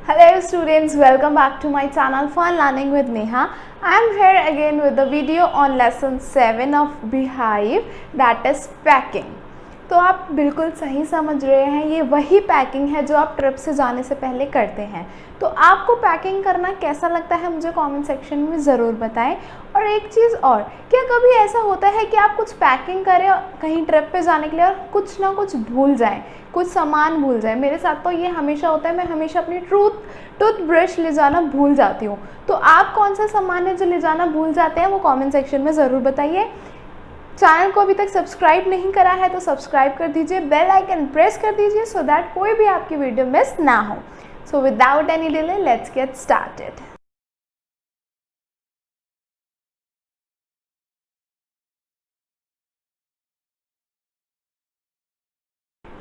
Hello students, welcome back to my channel Fun Learning with Neha. I am here again with the video on lesson 7 of Beehive, that is packing. तो आप बिल्कुल सही समझ रहे हैं, ये वही पैकिंग है जो आप ट्रिप से जाने से पहले करते हैं। तो आपको पैकिंग करना कैसा लगता है मुझे कमेंट सेक्शन में ज़रूर बताएं। और एक चीज़ और, क्या कभी ऐसा होता है कि आप कुछ पैकिंग करें कहीं ट्रिप पे जाने के लिए और कुछ ना कुछ भूल जाएं, कुछ सामान भूल जाएं? मेरे साथ तो ये हमेशा होता है, मैं हमेशा अपनी टूथब्रश ले जाना भूल जाती हूँ। तो आप कौन सा सामान है जो ले जाना भूल जाते हैं वो कमेंट सेक्शन में ज़रूर बताइए। चैनल को अभी तक सब्सक्राइब नहीं करा है तो सब्सक्राइब कर दीजिए, बेल आइकन प्रेस कर दीजिए सो दैट कोई भी आपकी वीडियो मिस ना हो। So without any delay let's get started.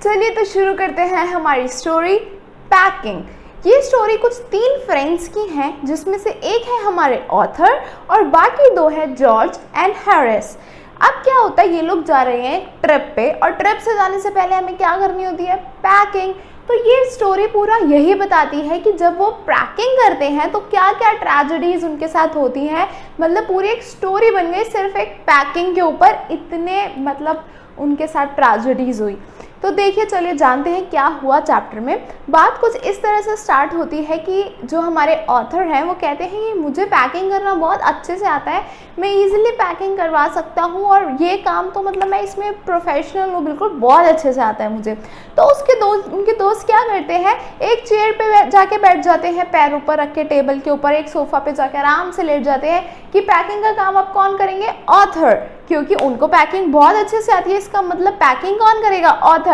चलिए तो शुरू करते हैं हमारी स्टोरी पैकिंग। ये स्टोरी कुछ 3 फ्रेंड्स की हैं, जिसमें से एक है हमारे ऑथर और बाकी 2 है जॉर्ज एंड हैरिस। अब क्या होता है, ये लोग जा रहे हैं ट्रिप पे और ट्रिप से जाने से पहले हमें क्या करनी होती है, पैकिंग। तो ये स्टोरी पूरा यही बताती है कि जब वो पैकिंग करते हैं तो क्या क्या ट्रेजेडीज उनके साथ होती हैं। मतलब पूरी एक स्टोरी बन गई सिर्फ एक पैकिंग के ऊपर, इतने मतलब उनके साथ ट्रेजेडीज हुई। तो देखिए चलिए जानते हैं क्या हुआ चैप्टर में। बात कुछ इस तरह से स्टार्ट होती है कि जो हमारे ऑथर हैं वो कहते हैं कि मुझे पैकिंग करना बहुत अच्छे से आता है, मैं इजीली पैकिंग करवा सकता हूँ और ये काम तो मतलब मैं इसमें प्रोफेशनल हूँ, बिल्कुल बहुत अच्छे से आता है मुझे। तो उनके दोस्त क्या करते हैं, एक चेयर पे जाके बैठ जाते हैं, पैर ऊपर रख के टेबल के ऊपर, एक सोफ़ा पे जाके आराम से लेट जाते हैं कि पैकिंग का काम अब कौन करेंगे, ऑथर, क्योंकि उनको पैकिंग बहुत अच्छे से आती है। इसका मतलब पैकिंग कौन करेगा, ऑथर।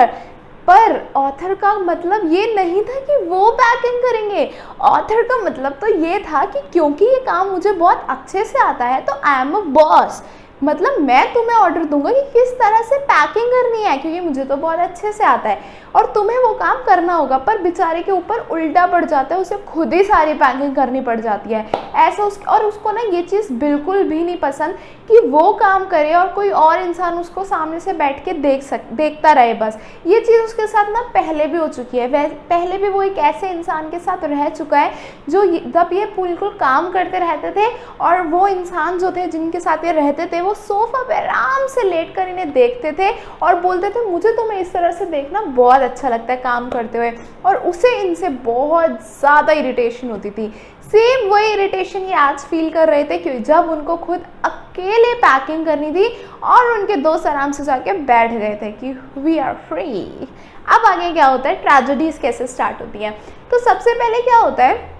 पर ऑथर का मतलब ये नहीं था कि वो पैकिंग करेंगे, ऑथर का मतलब तो ये था कि क्योंकि ये काम मुझे बहुत अच्छे से आता है तो आई एम अ बॉस, मतलब मैं तुम्हें ऑर्डर दूंगा कि किस तरह से पैकिंग करनी है, क्योंकि मुझे तो बहुत अच्छे से आता है और तुम्हें वो काम करना होगा। पर बेचारे के ऊपर उल्टा पड़ जाता है, उसे खुद ही सारी पैकिंग करनी पड़ जाती है ऐसा और उसको ना ये चीज़ बिल्कुल भी नहीं पसंद कि वो काम करे और कोई और इंसान उसको सामने से बैठ के देखता रहे बस। ये चीज़ उसके साथ ना पहले भी हो चुकी है, पहले भी वो एक ऐसे इंसान के साथ रह चुका है जो जब ये बिल्कुल काम करते रहते थे और वो इंसान जो थे जिनके साथ ये रहते थे वो सोफा पे आराम से लेटकर इन्हें देखते थे और बोलते थे मुझे तुम्हें इस तरह से देखना बहुत अच्छा लगता है काम करते हुए, और उसे इनसे बहुत ज़्यादा इरिटेशन होती थी। सेम वही इरिटेशन ये आज फील कर रहे थे क्योंकि जब उनको खुद अकेले पैकिंग करनी थी और उनके दोस्त आराम से जाके बैठ गए थे कि वी आर फ्री। अब आगे क्या होता है, ट्रेजेडीज कैसे स्टार्ट होती हैं। तो सबसे पहले क्या होता है,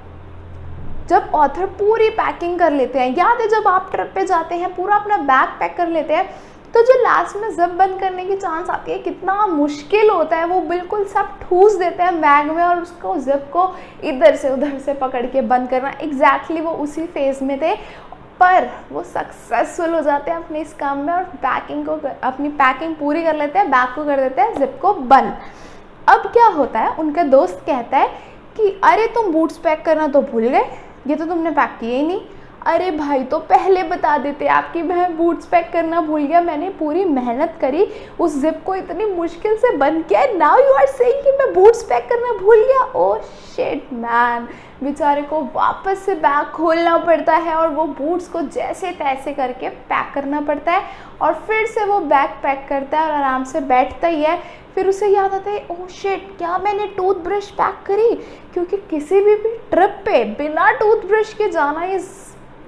जब ऑथर पूरी पैकिंग कर लेते हैं, याद है जब आप ट्रिप पे जाते हैं पूरा अपना बैग पैक कर लेते हैं तो जो लास्ट में जिप बंद करने की चांस आती है कितना मुश्किल होता है, वो बिल्कुल सब ठूस देते हैं बैग में और उसको जिप को इधर से उधर से पकड़ के बंद करना। एग्जैक्टली वो उसी फेज में थे, पर वो सक्सेसफुल हो जाते हैं अपने इस काम में और अपनी पैकिंग पूरी कर लेते हैं, बैग को कर देते हैं जिप को बंद। अब क्या होता है, उनका दोस्त कहता है कि अरे तुम बूट्स पैक करना तो भूल गए, ये तो तुमने पैक किया ही नहीं। अरे भाई तो पहले बता देते आपकी, मैं बूट्स पैक करना भूल गया, मैंने पूरी मेहनत करी उस जिप को इतनी मुश्किल से बंद किया, नाउ यू आर सेइंग कि मैं बूट्स पैक करना भूल गया। ओह शिट मैन, बेचारे को वापस से बैग खोलना पड़ता है और वो बूट्स को जैसे तैसे करके पैक करना पड़ता है और फिर से वो बैग पैक करता है और आराम से बैठता ही है। फिर उसे याद आता है ओह शिट, क्या मैंने टूथब्रश पैक करी, क्योंकि किसी भी ट्रिप पे बिना टूथब्रश के जाना इज़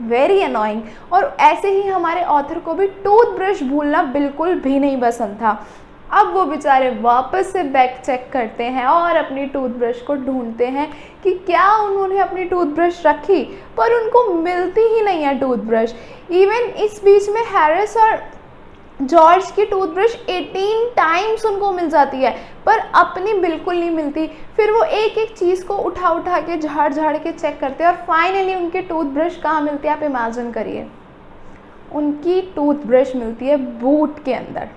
वेरी अनोइंग। और ऐसे ही हमारे ऑथर को भी टूथब्रश भूलना बिल्कुल भी नहीं पसंद था। अब वो बेचारे वापस से बैग चेक करते हैं और अपनी टूथब्रश को ढूंढते हैं कि क्या उन्होंने अपनी टूथब्रश रखी, पर उनको मिलती ही नहीं है टूथब्रश। इवन इस बीच में हैरिस और जॉर्ज की टूथब्रश 18 टाइम्स उनको मिल जाती है पर अपनी बिल्कुल नहीं मिलती। फिर वो एक एक चीज़ को उठा के झाड़ के चेक करते हैं और फाइनली उनकी टूथब्रश कहाँ मिलती है, आप इमेजिन करिए, उनकी टूथब्रश मिलती है बूट के अंदर।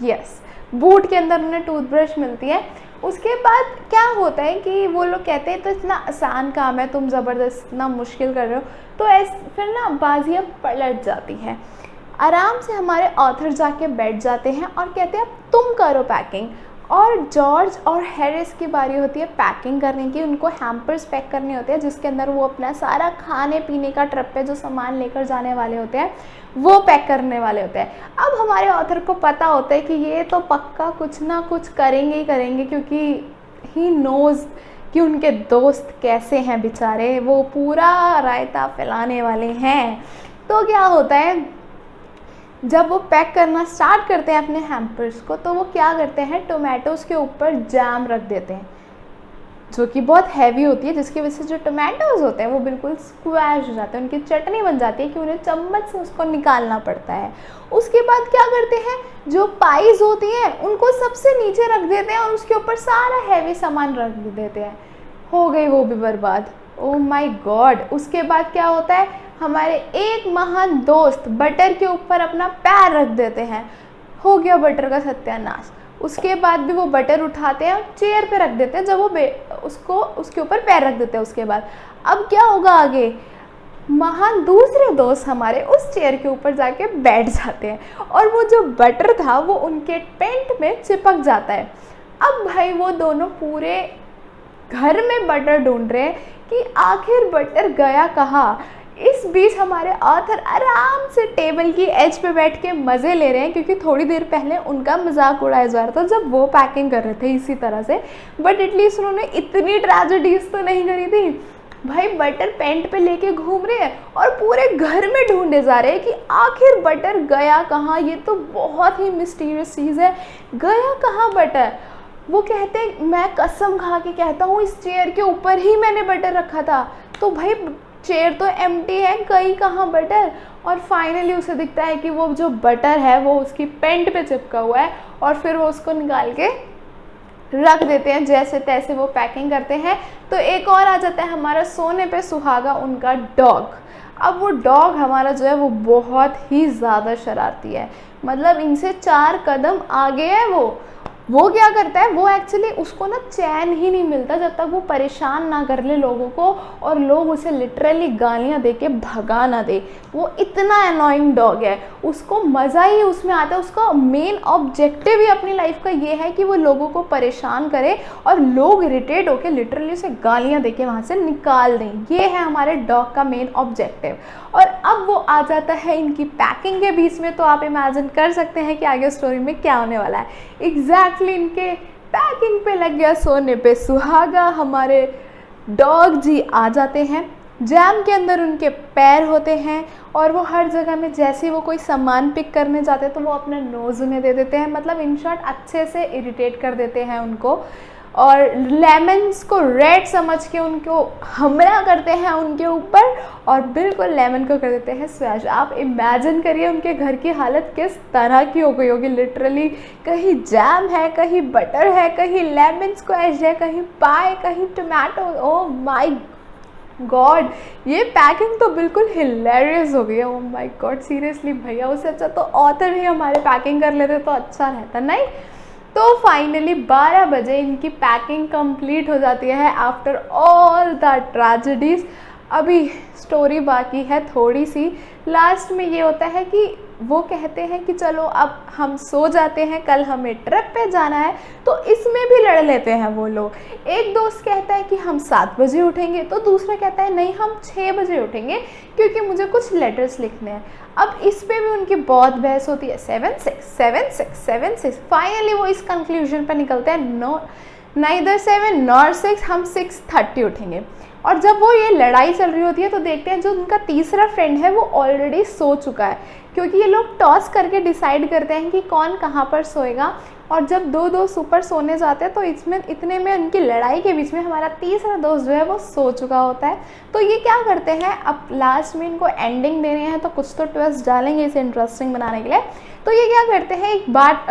यस, बूट के अंदर उन्हें टूथब्रश मिलती है। उसके बाद क्या होता है कि वो लोग कहते हैं तो इतना आसान काम है, तुम ज़बरदस्त इतना मुश्किल कर रहे हो, तो फिर ना बाजियाँ पलट जाती हैं। आराम से हमारे ऑथर जाके बैठ जाते हैं और कहते हैं अब तुम करो पैकिंग। और जॉर्ज और हैरिस की बारी होती है पैकिंग करने की। उनको हैम्पर्स पैक करने होते हैं जिसके अंदर वो अपना सारा खाने पीने का ट्रिप पे जो सामान लेकर जाने वाले होते हैं वो पैक करने वाले होते हैं। अब हमारे ऑथर को पता होता है कि ये तो पक्का कुछ ना कुछ करेंगे ही करेंगे, क्योंकि ही नोज़ कि उनके दोस्त कैसे हैं बेचारे, वो पूरा रायता फैलाने वाले हैं। तो क्या होता है, जब वो पैक करना स्टार्ट करते हैं अपने हैम्पर्स को, तो वो क्या करते हैं, टोमेटोज़ के ऊपर जैम रख देते हैं जो कि बहुत हैवी होती है, जिसकी वजह से जो टोमेटोज़ होते हैं वो बिल्कुल स्क्वैश हो जाते हैं, उनकी चटनी बन जाती है कि उन्हें चम्मच से उसको निकालना पड़ता है। उसके बाद क्या करते हैं, जो पाइज़ होती हैं उनको सबसे नीचे रख देते हैं और उसके ऊपर सारा हैवी सामान रख देते हैं। हो गई वो भी बर्बाद। Oh my God. उसके बाद क्या होता है, हमारे एक महान दोस्त बटर के ऊपर अपना पैर रख देते हैं। हो गया बटर का सत्यानाश। उसके बाद भी वो बटर उठाते हैं और चेयर पे रख देते हैं, जब वो उसको उसके ऊपर पैर रख देते हैं। उसके बाद अब क्या होगा आगे, महान दूसरे दोस्त हमारे उस चेयर के ऊपर जाके बैठ जाते हैं और वो जो बटर था वो उनके पेंट में चिपक जाता है। अब भाई वो दोनों पूरे घर में बटर ढूंढ रहे हैं कि आखिर बटर गया कहाँ। इस बीच हमारे ऑथर आराम से टेबल की एज पे बैठ के मज़े ले रहे हैं, क्योंकि थोड़ी देर पहले उनका मजाक उड़ाया जा रहा था जब वो पैकिंग कर रहे थे इसी तरह से, बट एटलीस्ट उन्होंने इतनी ट्रेजेडीज तो नहीं करी थी। भाई बटर पेंट पे लेके घूम रहे हैं और पूरे घर में ढूंढे जा रहे हैं कि आखिर बटर गया कहाँ। ये तो बहुत ही मिस्टीरियस चीज़ है, गया कहाँ बटर। वो कहते हैं, मैं कसम खा के कहता हूँ इस चेयर के ऊपर ही मैंने बटर रखा था। तो भाई चेयर तो एम्प्टी है, गई कहाँ बटर। और फाइनली उसे दिखता है कि वो जो बटर है वो उसकी पेंट पे चिपका हुआ है और फिर वो उसको निकाल के रख देते हैं। जैसे तैसे वो पैकिंग करते हैं। तो एक और आ जाता है हमारा सोने पे सुहागा, उनका डॉग। अब वो डॉग हमारा जो है वो बहुत ही ज़्यादा शरारती है, मतलब इनसे 4 कदम आगे है। वो क्या करता है, वो एक्चुअली उसको ना चैन ही नहीं मिलता जब तक वो परेशान ना कर ले लोगों को और लोग उसे लिटरली गालियाँ दे के भगा ना दे। वो इतना अनोइंग डॉग है, उसको मज़ा ही उसमें आता है। उसका मेन ऑब्जेक्टिव ही अपनी लाइफ का ये है कि वो लोगों को परेशान करे और लोग इरिटेट होकर लिटरली उसे गालियाँ दे के वहाँ से निकाल दें। ये है हमारे डॉग का मेन ऑब्जेक्टिव। और अब वो आ जाता है इनकी पैकिंग के बीच में, तो आप इमेजिन कर सकते हैं कि आगे स्टोरी में क्या होने वाला है। एग्जैक्टली इनके पैकिंग पे लग गया सोने पे सुहागा। हमारे डॉग जी आ जाते हैं, जैम के अंदर उनके पैर होते हैं और वो हर जगह में जैसे ही वो कोई सामान पिक करने जाते हैं तो वो अपना नोज़ उन्हें दे देते हैं, मतलब इन शॉर्ट अच्छे से इरिटेट कर देते हैं उनको। और लेमन्स को रेड समझ के उनको हमला करते हैं उनके ऊपर और बिल्कुल लेमन को कर देते हैं स्मैश। आप इमेजिन करिए उनके घर की हालत किस तरह की हो गई होगी। लिटरली कहीं जैम है, कहीं बटर है, कहीं लेमन स्क्वैश है, कहीं पाए, कहीं टोमेटो। ओह माय गॉड, ये पैकिंग तो बिल्कुल हिलेरियस हो गई है। ओह माय गॉड, सीरियसली भैया, उससे अच्छा तो ऑथर ही हमारे पैकिंग कर लेते तो अच्छा रहता, नहीं? तो फाइनली 12 बजे इनकी पैकिंग कंप्लीट हो जाती है आफ्टर ऑल द ट्रेजेडीज़। अभी स्टोरी बाकी है थोड़ी सी। लास्ट में ये होता है कि वो कहते हैं कि चलो अब हम सो जाते हैं, कल हमें ट्रिप पे जाना है। तो इसमें भी लड़ लेते हैं वो लोग। एक दोस्त कहता है कि हम 7 बजे उठेंगे, तो दूसरा कहता है नहीं हम 6 बजे उठेंगे क्योंकि मुझे कुछ लेटर्स लिखने हैं। अब इस पे भी उनकी बहुत बहस होती है, 7-6 फाइनली वो इस कंक्लूजन पर निकलते हैं, नो नाइदर 7 नॉर 6, हम 6:30 उठेंगे। और जब वो ये लड़ाई चल रही होती है तो देखते हैं जो उनका तीसरा फ्रेंड है वो ऑलरेडी सो चुका है, क्योंकि ये लोग टॉस करके डिसाइड करते हैं कि कौन कहाँ पर सोएगा। और जब 2 दोस्त ऊपर सोने जाते हैं तो इतने में उनकी लड़ाई के बीच में हमारा तीसरा दोस्त जो है वो सो चुका होता है। तो ये क्या करते हैं, अब लास्ट में इनको एंडिंग देने हैं तो कुछ तो ट्विस्ट डालेंगे इसे इंटरेस्टिंग बनाने के लिए। तो ये क्या करते हैं,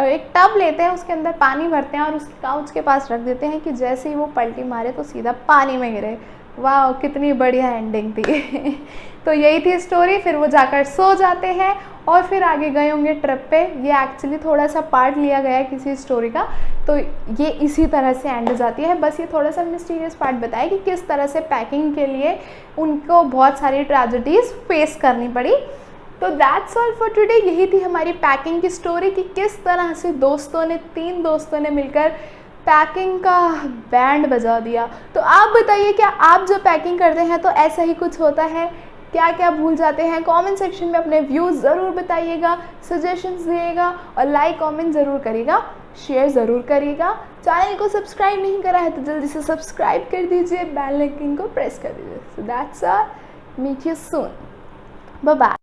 एक टब लेते हैं, उसके अंदर पानी भरते हैं और उस काउच के पास रख देते हैं कि जैसे ही वो पलटी मारे तो सीधा पानी में गिरे। वाह, कितनी बढ़िया एंडिंग थी। तो यही थी स्टोरी। फिर वो जाकर सो जाते हैं और फिर आगे गए होंगे ट्रिप पे। ये एक्चुअली थोड़ा सा पार्ट लिया गया है किसी स्टोरी का, तो ये इसी तरह से एंड हो जाती है। बस ये थोड़ा सा मिस्टीरियस पार्ट बताया कि किस तरह से पैकिंग के लिए उनको बहुत सारी ट्रेजेडीज़ फेस करनी पड़ी। तो दैट्स ऑल फॉर टुडे। यही थी हमारी पैकिंग की स्टोरी कि किस तरह से 3 दोस्तों ने मिलकर पैकिंग का बैंड बजा दिया। तो आप बताइए, क्या आप जब पैकिंग करते हैं तो ऐसा ही कुछ होता है? क्या क्या भूल जाते हैं? कमेंट सेक्शन में अपने व्यूज़ ज़रूर बताइएगा, सजेशंस दिएगा और लाइक कमेंट ज़रूर करिएगा, शेयर ज़रूर करिएगा। चैनल को सब्सक्राइब नहीं करा है तो जल्दी से सब्सक्राइब कर दीजिए, बेल आइकन को प्रेस कर दीजिए। So that's all, meet you soon, bye bye.